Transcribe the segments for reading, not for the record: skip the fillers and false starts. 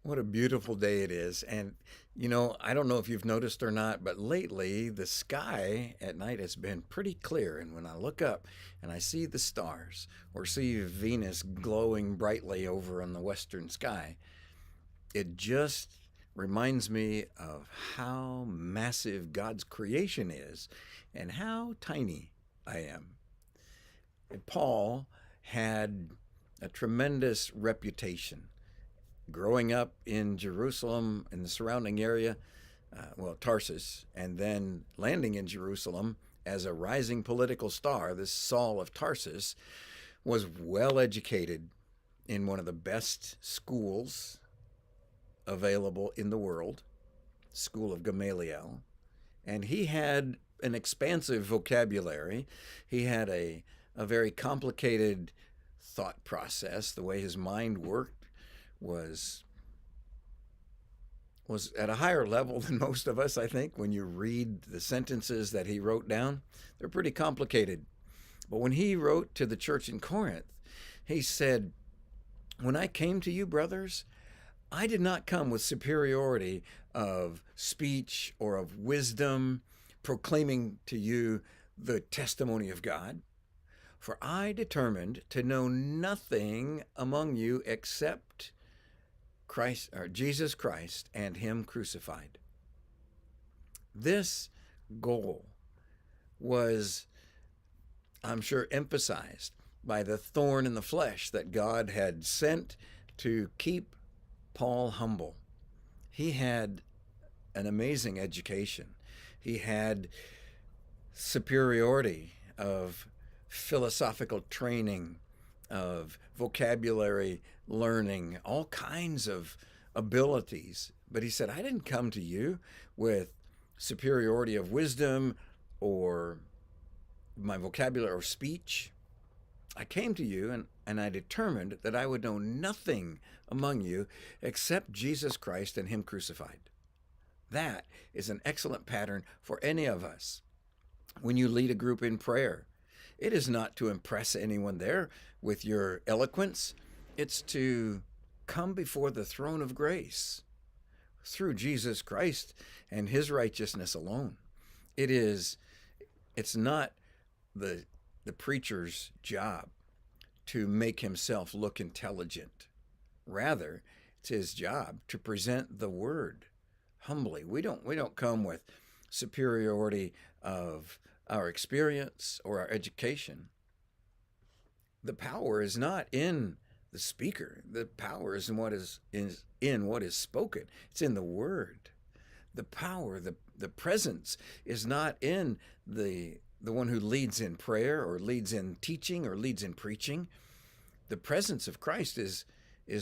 What a beautiful day it is. And, I don't know if you've noticed or not, but lately the sky at night has been pretty clear. And when I look up and I see the stars or see Venus glowing brightly over in the western sky, it just reminds me of how massive God's creation is and how tiny I am. And Paul had a tremendous reputation growing up in Jerusalem and the surrounding area, Tarsus, and then landing in Jerusalem as a rising political star. This Saul of Tarsus was well educated in one of the best schools available in the world, School of Gamaliel, and he had an expansive vocabulary. He had a very complicated thought process. The way his mind worked was at a higher level than most of us, I think. When you read the sentences that he wrote down, they're pretty complicated. But when he wrote to the church in Corinth, he said, "When I came to you, brothers, I did not come with superiority of speech or of wisdom, proclaiming to you the testimony of God. For I determined to know nothing among you except Christ, or Jesus Christ, and Him crucified." This goal was, I'm sure, emphasized by the thorn in the flesh that God had sent to keep Paul humble. He had an amazing education. He had superiority of philosophical training, of vocabulary learning, all kinds of abilities. But he said, I didn't come to you with superiority of wisdom or my vocabulary or speech. I came to you and I determined that I would know nothing among you except Jesus Christ and Him crucified. That is an excellent pattern for any of us. When you lead a group in prayer, it is not to impress anyone there with your eloquence. It's to come before the throne of grace through Jesus Christ and His righteousness alone. It's not the preacher's job to make himself look intelligent. Rather, it's his job to present the word humbly. We don't come with superiority of our experience or our education. The power is not in the speaker. The power is in what is spoken. It's in the word. The power, the presence is not in the one who leads in prayer or leads in teaching or leads in preaching. The presence of Christ is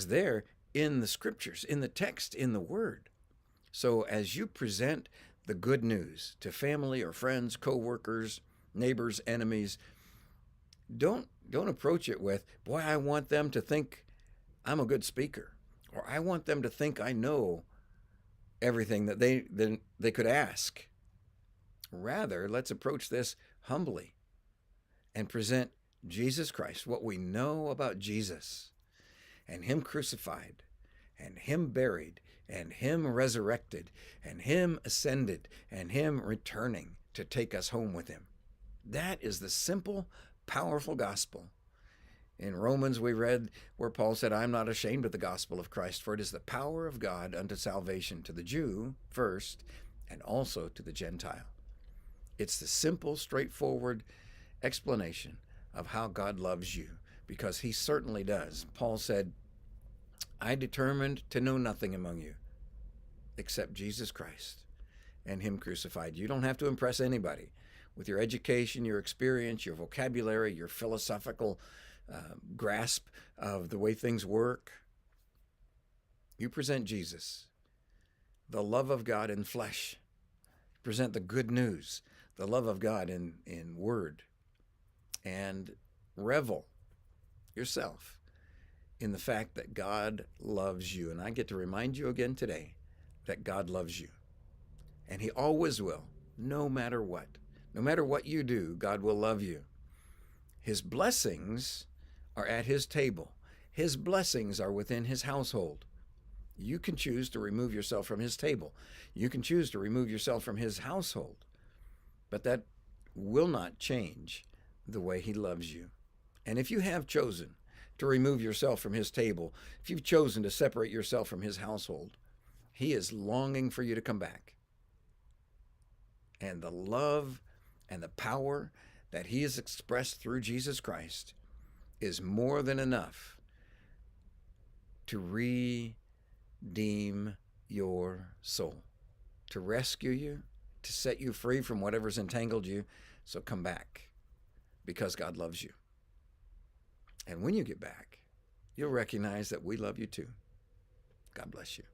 there in the scriptures, in the text, in the word. So as you present the good news to family or friends, co-workers, neighbors, enemies, don't approach it with, boy, I want them to think I'm a good speaker, or I want them to think I know everything that they could ask. Rather, let's approach this humbly and present Jesus Christ, what we know about Jesus and Him crucified and Him buried and Him resurrected and Him ascended and Him returning to take us home with Him. That is the simple, powerful gospel. In Romans, we read where Paul said, I'm not ashamed of the gospel of Christ, for it is the power of God unto salvation to the Jew first, and also to the Gentile. It's the simple, straightforward explanation of how God loves you, because He certainly does. Paul said, I determined to know nothing among you except Jesus Christ and Him crucified. You don't have to impress anybody with your education, your experience, your vocabulary, your philosophical grasp of the way things work. You present Jesus, the love of God in flesh. Present the good news, the love of God in word, and revel yourself in the fact that God loves you. And I get to remind you again today that God loves you. And He always will, no matter what. No matter what you do, God will love you. His blessings are at His table. His blessings are within His household. You can choose to remove yourself from his table. You can choose to remove yourself from his household. But that will not change the way he loves you. And if you have chosen to remove yourself from his table, if you've chosen to separate yourself from his household, he is longing for you to come back. And the love and the power that he has expressed through Jesus Christ is more than enough to redeem your soul, to rescue you, to set you free from whatever's entangled you. So come back, because God loves you. And when you get back, you'll recognize that we love you too. God bless you.